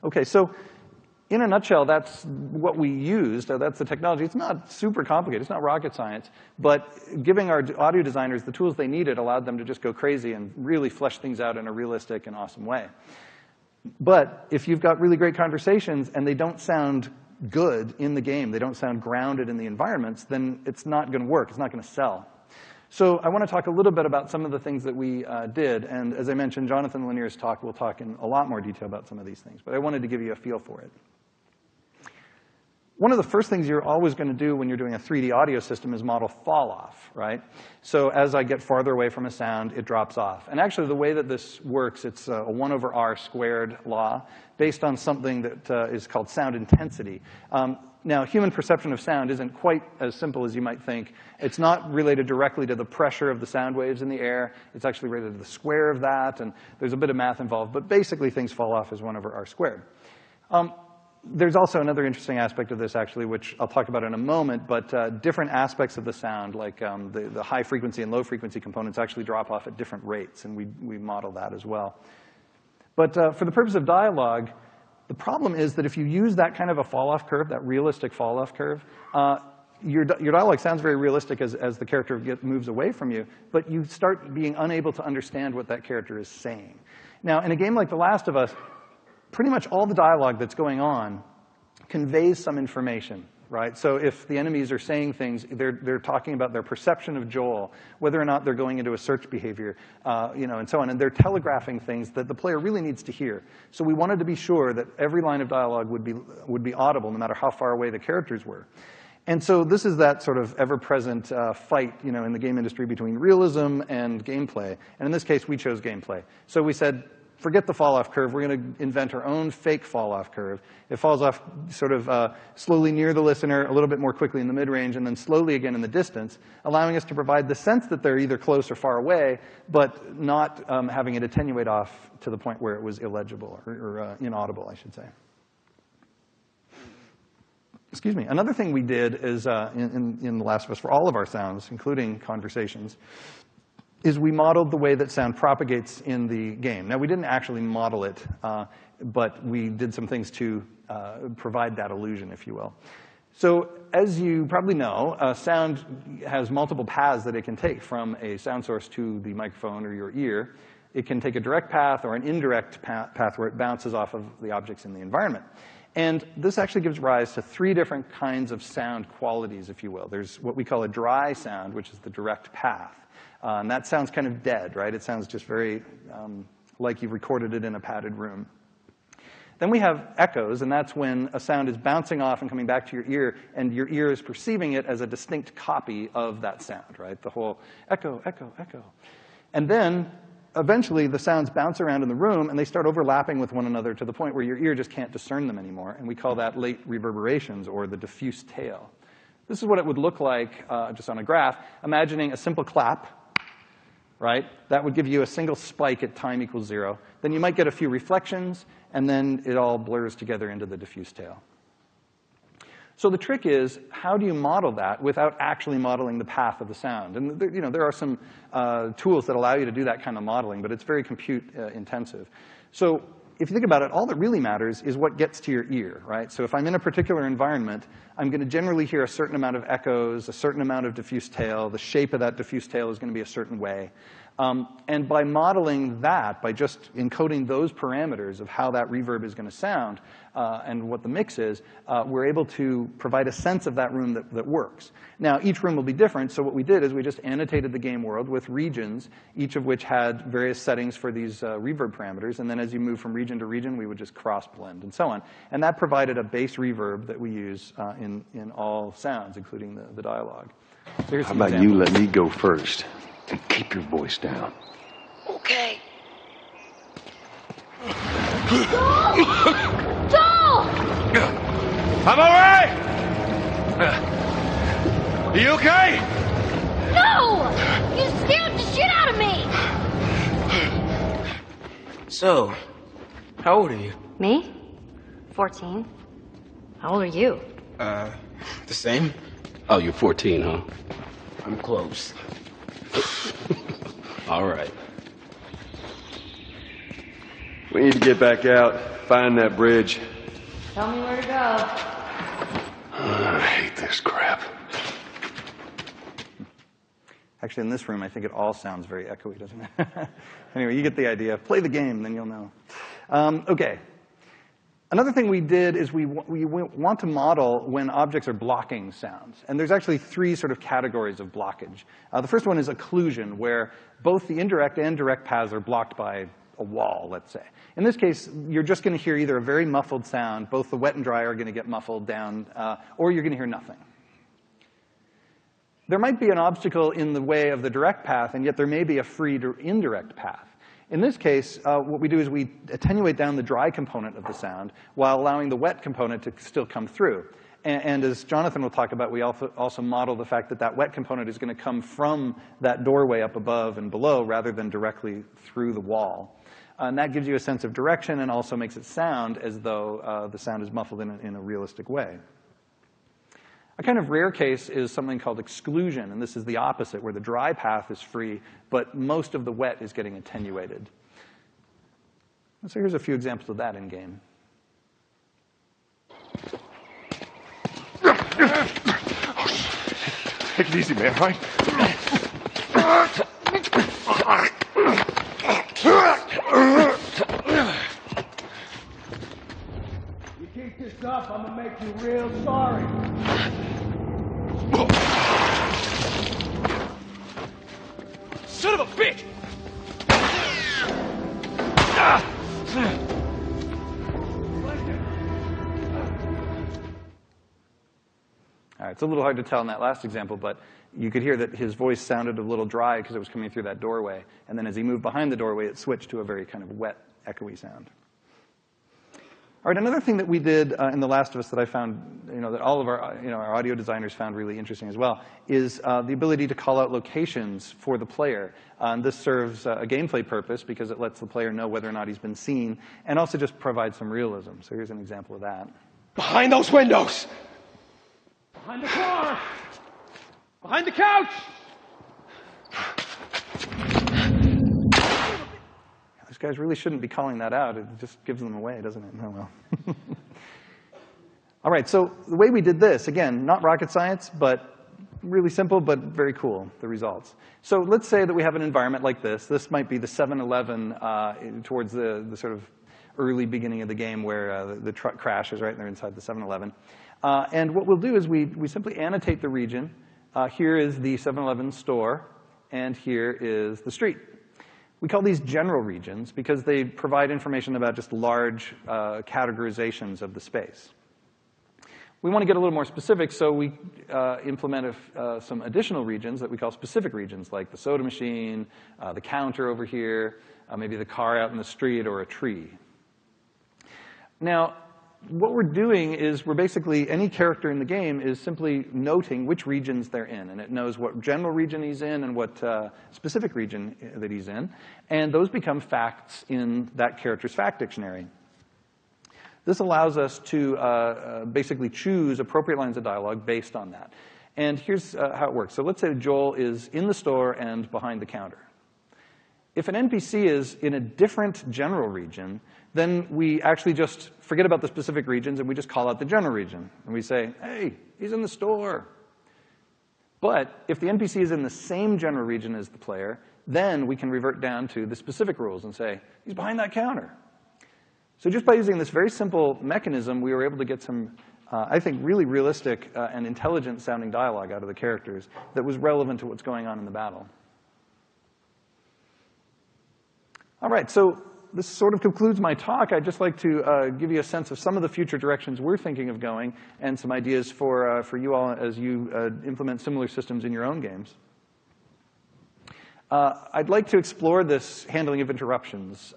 OK, so in a nutshell, that's what we used. That's the technology. It's not super complicated. It's not rocket science. But giving our audio designers the tools they needed allowed them to just go crazy and really flesh things out in a realistic and awesome way. But if you've got really great conversations and they don't sound good in the game, they don't sound grounded in the environments, then it's not going to work. It's not going to sell. So I want to talk a little bit about some of the things that we did. And as I mentioned, Jonathan Lanier's talk will talk in a lot more detail about some of these things. But I wanted to give you a feel for it. One of the first things you're always going to do when you're doing a 3D audio system is model fall off, right? So as I get farther away from a sound, it drops off. And actually, the way that this works, it's a 1/r² law based on something that is called sound intensity. Now, human perception of sound isn't quite as simple as you might think. It's not related directly to the pressure of the sound waves in the air. It's actually related to the square of that. And there's a bit of math involved. But basically, things fall off as 1/r². There's also another interesting aspect of this, actually, which I'll talk about in a moment. But different aspects of the sound, like the high frequency and low frequency components, actually drop off at different rates. And we model that as well. But for the purpose of dialogue, the problem is that if you use that kind of a fall-off curve, that realistic fall-off curve, your dialogue sounds very realistic as the character moves away from you, but you start being unable to understand what that character is saying. Now, in a game like The Last of Us, pretty much all the dialogue that's going on conveys some information, right? So if the enemies are saying things, they're talking about their perception of Joel, whether or not they're going into a search behavior, and so on. And they're telegraphing things that the player really needs to hear. So we wanted to be sure that every line of dialogue would be audible, no matter how far away the characters were. And so this is that sort of ever-present fight, in the game industry between realism and gameplay. And in this case, we chose gameplay. So we said, forget the fall-off curve. We're going to invent our own fake fall-off curve. It falls off sort of slowly near the listener, a little bit more quickly in the mid-range, and then slowly again in the distance, allowing us to provide the sense that they're either close or far away, but not having it attenuate off to the point where it was illegible or inaudible, I should say. Excuse me. Another thing we did is in The Last of Us, for all of our sounds, including conversations, is we modeled the way that sound propagates in the game. Now, we didn't actually model it, but we did some things to provide that illusion, if you will. So as you probably know, sound has multiple paths that it can take from a sound source to the microphone or your ear. It can take a direct path or an indirect path where it bounces off of the objects in the environment. And this actually gives rise to 3 different kinds of sound qualities, if you will. There's what we call a dry sound, which is the direct path. And that sounds kind of dead, right? It sounds just very like you've recorded it in a padded room. Then we have echoes, and that's when a sound is bouncing off and coming back to your ear, and your ear is perceiving it as a distinct copy of that sound, right? The whole echo, echo, echo. And then eventually the sounds bounce around in the room, and they start overlapping with one another to the point where your ear just can't discern them anymore. And we call that late reverberations, or the diffuse tail. This is what it would look like just on a graph. Imagining a simple clap, right? That would give you a single spike at time equals 0. Then you might get a few reflections, and then it all blurs together into the diffuse tail. So the trick is, how do you model that without actually modeling the path of the sound? And there are some tools that allow you to do that kind of modeling, but it's very compute intensive. So if you think about it, all that really matters is what gets to your ear, right? So if I'm in a particular environment, I'm going to generally hear a certain amount of echoes, a certain amount of diffuse tail. The shape of that diffuse tail is going to be a certain way. And by modeling that, by just encoding those parameters of how that reverb is going to sound and what the mix is, we're able to provide a sense of that room that works. Now, each room will be different, so what we did is we just annotated the game world with regions, each of which had various settings for these reverb parameters, and then as you move from region to region, we would just cross-blend and so on. And that provided a base reverb that we use in all sounds, including the dialogue. So here's How some about examples. you let me go first and keep your voice down? Okay. Joel! I'm all right! Are you okay? No! You scared the shit out of me! So, how old are you? Me? 14. How old are you? The same. Oh, you're 14, huh? I'm close. All right. We need to get back out, find that bridge. Tell me where to go. I hate this crap. Actually, in this room, I think it all sounds very echoey, doesn't it? Anyway, you get the idea. Play the game, then you'll know. Okay. Another thing we did is we want to model when objects are blocking sounds. And there's actually three sort of categories of blockage. The first one is occlusion, where both the indirect and direct paths are blocked by a wall, let's say. In this case, you're just going to hear either a very muffled sound, both the wet and dry are going to get muffled down, or you're going to hear nothing. There might be an obstacle in the way of the direct path, and yet there may be a free indirect path. In this case, what we do is we attenuate down the dry component of the sound while allowing the wet component to still come through. And as Jonathan will talk about, we also model the fact that that wet component is going to come from that doorway up above and below rather than directly through the wall. And that gives you a sense of direction and also makes it sound as though the sound is muffled in a realistic way. A kind of rare case is something called exclusion, and this is the opposite, where the dry path is free, but most of the wet is getting attenuated. So here's a few examples of that in game. Take it easy, man, all right? You keep this up, I'm gonna make you real sorry. Son of a bitch! All right, it's a little hard to tell in that last example, but you could hear that his voice sounded a little dry because it was coming through that doorway. And then as he moved behind the doorway, it switched to a very kind of wet, echoey sound. All right, another thing that we did in The Last of Us that I found, that all of our, our audio designers found really interesting as well, is the ability to call out locations for the player. This serves a gameplay purpose because it lets the player know whether or not he's been seen, and also just provides some realism. So here's an example of that. Behind those windows! Behind the car! Behind the couch! These guys really shouldn't be calling that out. It just gives them away, doesn't it? Oh, well. All right, so the way we did this, again, not rocket science, but really simple, but very cool, the results. So let's say that we have an environment like this. This might be the 7-Eleven towards the sort of early beginning of the game where the truck crashes, right, and they're inside the 7-Eleven. And what we'll do is we simply annotate the region. Here is the 7-Eleven store, and here is the street. We call these general regions because they provide information about just large categorizations of the space. We want to get a little more specific, so we implement some additional regions that we call specific regions, like the soda machine, the counter over here, maybe the car out in the street, or a tree. Now, what we're doing is we're basically, any character in the game is simply noting which regions they're in. And it knows what general region he's in and what specific region that he's in. And those become facts in that character's fact dictionary. This allows us to basically choose appropriate lines of dialogue based on that. And here's how it works. So let's say Joel is in the store and behind the counter. If an NPC is in a different general region, then we actually just forget about the specific regions and we just call out the general region. And we say, hey, he's in the store. But if the NPC is in the same general region as the player, then we can revert down to the specific rules and say, he's behind that counter. So just by using this very simple mechanism, we were able to get some, I think, really realistic and intelligent-sounding dialogue out of the characters that was relevant to what's going on in the battle. All right, so this sort of concludes my talk. I'd just like to give you a sense of some of the future directions we're thinking of going and some ideas for you all as you implement similar systems in your own games. I'd like to explore this handling of interruptions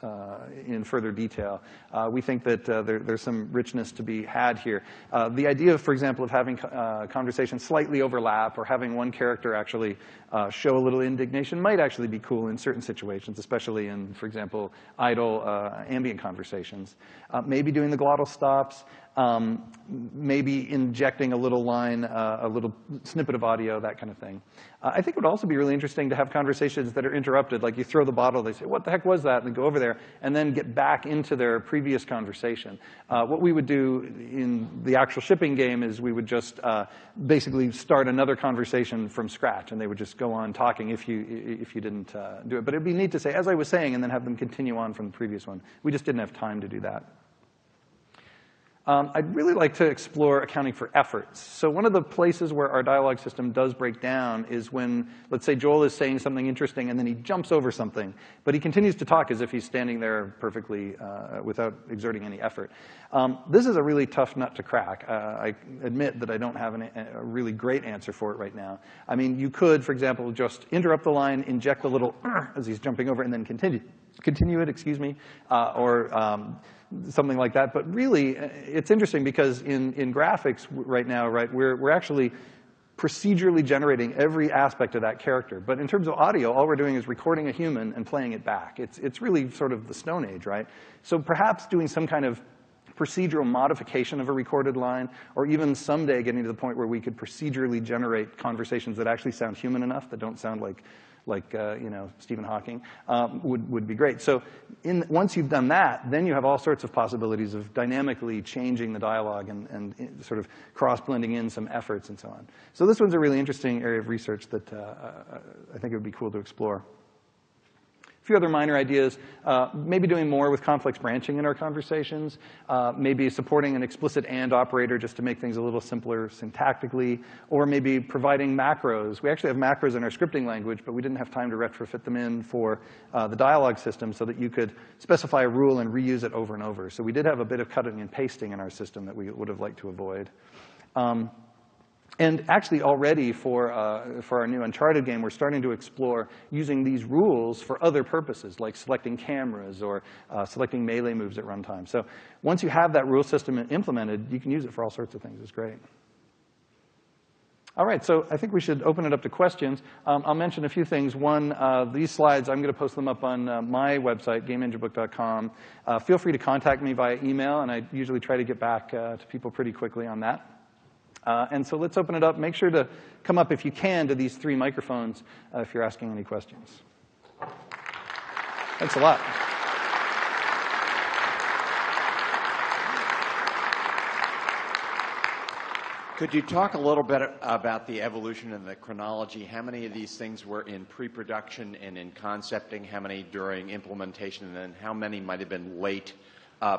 in further detail. We think that there's some richness to be had here. The idea, for example, of having conversations slightly overlap or having one character actually show a little indignation might actually be cool in certain situations, especially in, for example, idle ambient conversations. Maybe doing the glottal stops. Maybe injecting a little line, a little snippet of audio, that kind of thing. I think it would also be really interesting to have conversations that are interrupted, like you throw the bottle, they say, what the heck was that? And they go over there, and then get back into their previous conversation. What we would do in the actual shipping game is we would just basically start another conversation from scratch, and they would just go on talking if you didn't do it. But it'd be neat to say, as I was saying, and then have them continue on from the previous one. We just didn't have time to do that. I'd really like to explore accounting for efforts. So one of the places where our dialogue system does break down is when, let's say, Joel is saying something interesting and then he jumps over something, but he continues to talk as if he's standing there perfectly without exerting any effort. This is a really tough nut to crack. I admit that I don't have a really great answer for it right now. I mean, you could, for example, just interrupt the line, inject a little as he's jumping over, and then continue it, or something like that. But really, it's interesting because in graphics right now, right, we're actually procedurally generating every aspect of that character. But in terms of audio, all we're doing is recording a human and playing it back. It's really sort of the Stone Age, right? So perhaps doing some kind of procedural modification of a recorded line, or even someday getting to the point where we could procedurally generate conversations that actually sound human enough, that don't sound like Stephen Hawking, would be great. So once you've done that, then you have all sorts of possibilities of dynamically changing the dialogue and sort of cross-blending in some efforts and so on. So this one's a really interesting area of research that I think it would be cool to explore. A few other minor ideas, maybe doing more with complex branching in our conversations, maybe supporting an explicit AND operator just to make things a little simpler syntactically, or maybe providing macros. We actually have macros in our scripting language, but we didn't have time to retrofit them in for the dialogue system so that you could specify a rule and reuse it over and over. So we did have a bit of cutting and pasting in our system that we would have liked to avoid. And actually already for our new Uncharted game, we're starting to explore using these rules for other purposes, like selecting cameras or selecting melee moves at runtime. So once you have that rule system implemented, you can use it for all sorts of things. It's great. All right, so I think we should open it up to questions. I'll mention a few things. One, these slides, I'm going to post them up on my website, GameEngineBook.com. Feel free to contact me via email, and I usually try to get back to people pretty quickly on that. And so let's open it up. Make sure to come up, if you can, to these 3 microphones if you're asking any questions. Thanks a lot. Could you talk a little bit about the evolution and the chronology? How many of these things were in pre-production and in concepting? How many during implementation? And then how many might have been late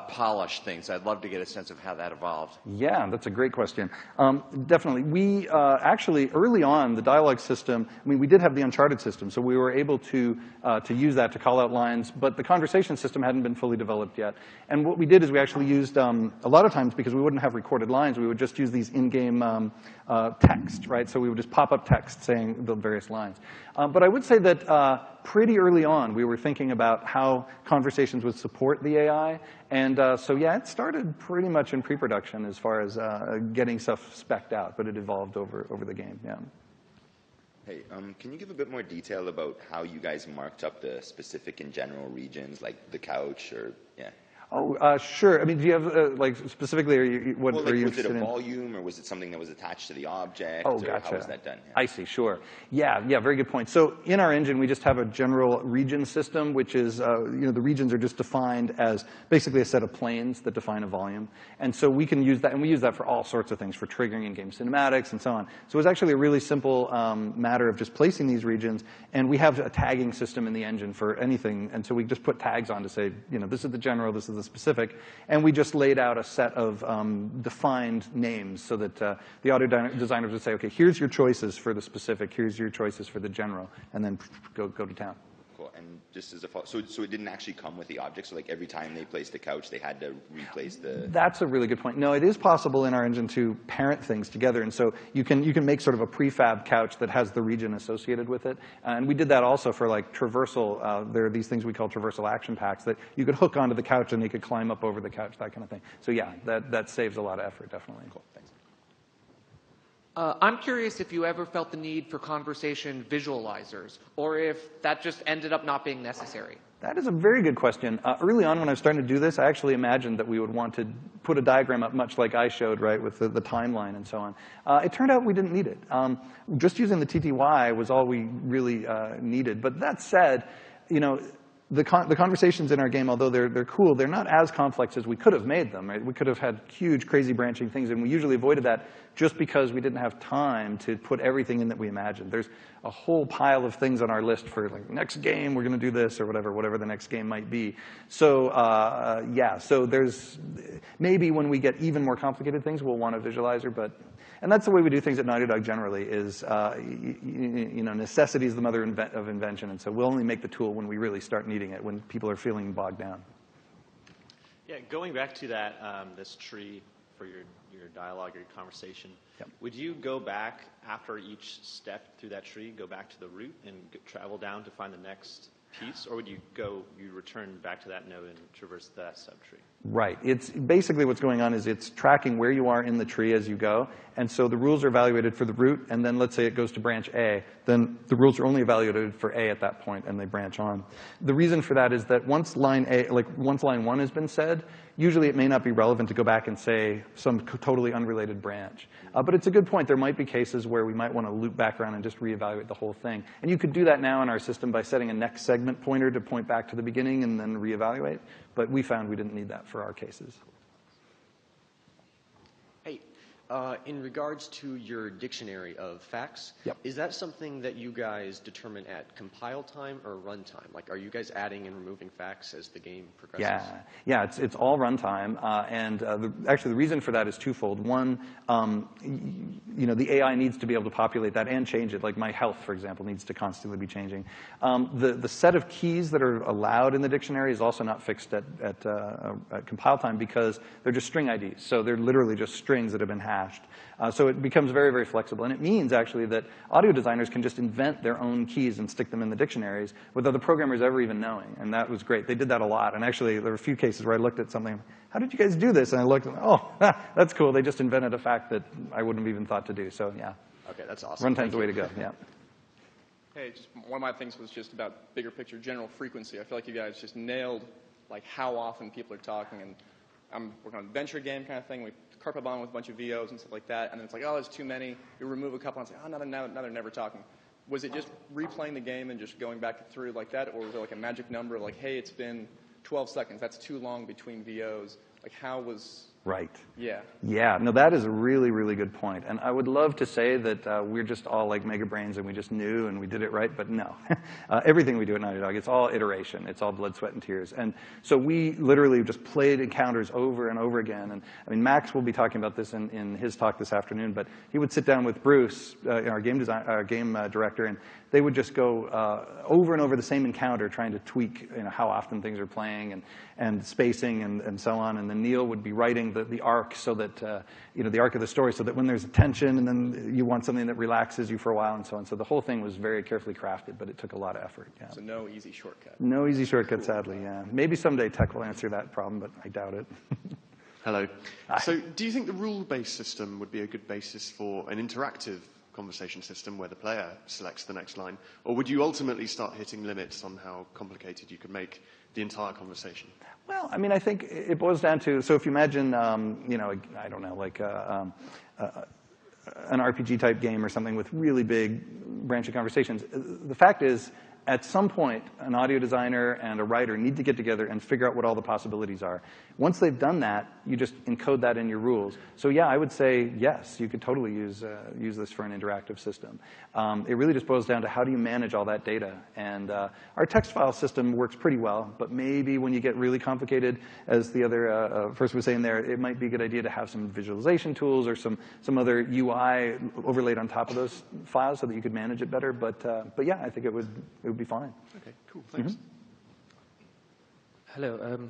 polished things? I'd love to get a sense of how that evolved. Yeah, that's a great question. Definitely. We actually, early on, the dialogue system, I mean, we did have the Uncharted system, so we were able to use that to call out lines, but the conversation system hadn't been fully developed yet. And what we did is we actually used, a lot of times, because we wouldn't have recorded lines, we would just use these in-game text, right? So we would just pop up text saying the various lines. But I would say that pretty early on, we were thinking about how conversations would support the AI. And so, yeah, it started pretty much in pre-production as far as getting stuff spec'd out, but it evolved over the game, yeah. Hey, can you give a bit more detail about how you guys marked up the specific and general regions, like the couch or, yeah? Oh, sure. I mean, do you have, like, specifically, what Well, are you was it interested a in? volume, or was it something that was attached to the object? Oh, or gotcha. How was that done? Yeah. I see, sure. Yeah, very good point. So in our engine, we just have a general region system, which is, the regions are just defined as basically a set of planes that define a volume. And so we can use that, and we use that for all sorts of things, for triggering in-game cinematics and so on. So it's actually a really simple matter of just placing these regions, and we have a tagging system in the engine for anything, and so we just put tags on to say, this is the general, this is the specific, and we just laid out a set of defined names so that the audio designers would say, okay, here's your choices for the specific, here's your choices for the general, and then go to town. Cool. And just as a follow, so it didn't actually come with the object. So like every time they placed a couch, they had to replace the. That's a really good point. No, it is possible in our engine to parent things together, and so you can make sort of a prefab couch that has the region associated with it. And we did that also for like traversal. There are these things we call traversal action packs that you could hook onto the couch and they could climb up over the couch, that kind of thing. So yeah, that saves a lot of effort, definitely. Cool. Thanks. I'm curious if you ever felt the need for conversation visualizers, or if that just ended up not being necessary. That is a very good question. Early on when I was starting to do this, I actually imagined that we would want to put a diagram up much like I showed, right, with the timeline and so on. It turned out we didn't need it. Just using the TTY was all we really needed. But that said, the conversations in our game, although they're cool, they're not as complex as we could have made them. Right? We could have had huge, crazy branching things, and we usually avoided that just because we didn't have time to put everything in that we imagined. There's a whole pile of things on our list for like next game we're going to do this or whatever the next game might be. So so there's maybe when we get even more complicated things we'll want a visualizer, and that's the way we do things at Naughty Dog generally. Is necessity is the mother of invention, and so we'll only make the tool when we really start needing it, when people are feeling bogged down. Yeah, going back to that this tree for your dialogue or your conversation, would you go back after each step through that tree, go back to the root and travel down to find the next piece, or would you return back to that node and traverse that subtree? Right. It's basically what's going on is it's tracking where you are in the tree as you go, and so the rules are evaluated for the root, and then let's say it goes to branch A, then the rules are only evaluated for A at that point, and they branch on. The reason for that is that once line 1 has been said, usually it may not be relevant to go back and say some totally unrelated branch. But it's a good point. There might be cases where we might want to loop back around and just reevaluate the whole thing. And you could do that now in our system by setting a next segment pointer to point back to the beginning and then reevaluate. But we found we didn't need that for our cases. Hey, in regards to your dictionary of facts, is that something that you guys determine at compile time or runtime? Like, are you guys adding and removing facts as the game progresses? Yeah, it's all runtime, and actually the reason for that is twofold. One, the AI needs to be able to populate that and change it. Like my health, for example, needs to constantly be changing. The set of keys that are allowed in the dictionary is also not fixed at compile time because they're just string IDs. So they're literally just strings that have been hashed. So it becomes very, very flexible. And it means, actually, that audio designers can just invent their own keys and stick them in the dictionaries without the programmers ever even knowing. And that was great. They did that a lot. And actually, there were a few cases where I looked at something, how did you guys do this? And I looked and, that's cool. They just invented a fact that I wouldn't have even thought to do. So, yeah. Okay, that's awesome. Runtime's the way to go, yeah. Hey, just one of my things was just about bigger picture general frequency. I feel like you guys just nailed like how often people are talking, and I'm working on an adventure game kind of thing. We carpet bomb with a bunch of VOs and stuff like that, and then it's like, oh, there's too many. You remove a couple and say, oh, now they're never talking. Was it just replaying the game and just going back through like that, or was there like a magic number like, hey, it's been 12 seconds, that's too long between VOs? Like, how was... Right. Yeah. Yeah, no, that is a really, really good point. And I would love to say that we're just all like mega brains and we just knew and we did it right, but no. Everything we do at Naughty Dog, it's all iteration. It's all blood, sweat, and tears. And so we literally just played encounters over and over again. And I mean, Max will be talking about this in his talk this afternoon, but he would sit down with Bruce, our game director, and they would just go over and over the same encounter, trying to tweak how often things are playing and spacing and so on. And then Neil would be writing the arc so that, the arc of the story, so that when there's a tension and then you want something that relaxes you for a while and so on. So the whole thing was very carefully crafted, but it took a lot of effort. Yeah. So no easy shortcut. No easy shortcut, sadly, yeah. Maybe someday tech will answer that problem, but I doubt it. Hello. So do you think the rule-based system would be a good basis for an interactive conversation system where the player selects the next line? Or would you ultimately start hitting limits on how complicated you could make the entire conversation? Well, I mean, I think it boils down to, so if you imagine, you know, I don't know, like an RPG-type game or something with really big branching conversations, the fact is, at some point, an audio designer and a writer need to get together and figure out what all the possibilities are. Once they've done that, you just encode that in your rules. So yeah, I would say yes, you could totally use this for an interactive system. It really just boils down to how do you manage all that data. And our text file system works pretty well, but maybe when you get really complicated, as the other person was saying there, it might be a good idea to have some visualization tools or some other UI overlaid on top of those files so that you could manage it better. But yeah, I think it would be fine. Okay, cool, thanks. Hello.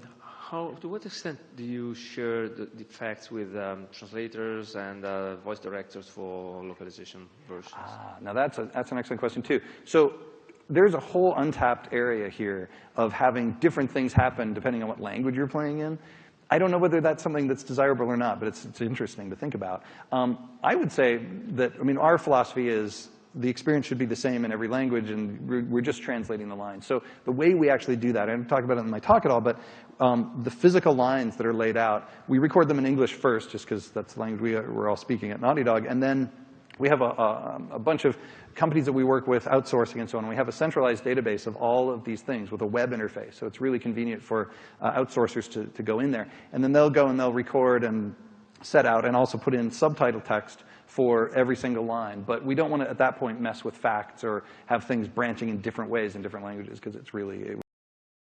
To what extent do you share the facts with translators and voice directors for localization versions? Now that's an excellent question too. So there's a whole untapped area here of having different things happen depending on what language you're playing in. I don't know whether that's something that's desirable or not, but it's interesting to think about. I would say that, I mean, our philosophy is the experience should be the same in every language, and we're just translating the lines. So the way we actually do that, I didn't talk about it in my talk at all, but the physical lines that are laid out, we record them in English first, just because that's the language we're all speaking at Naughty Dog, and then we have a bunch of companies that we work with, outsourcing and so on. We have a centralized database of all of these things with a web interface, so it's really convenient for outsourcers to go in there. And then they'll go and they'll record and set out and also put in subtitle text for every single line. But we don't want to, at that point, mess with facts or have things branching in different ways in different languages, because it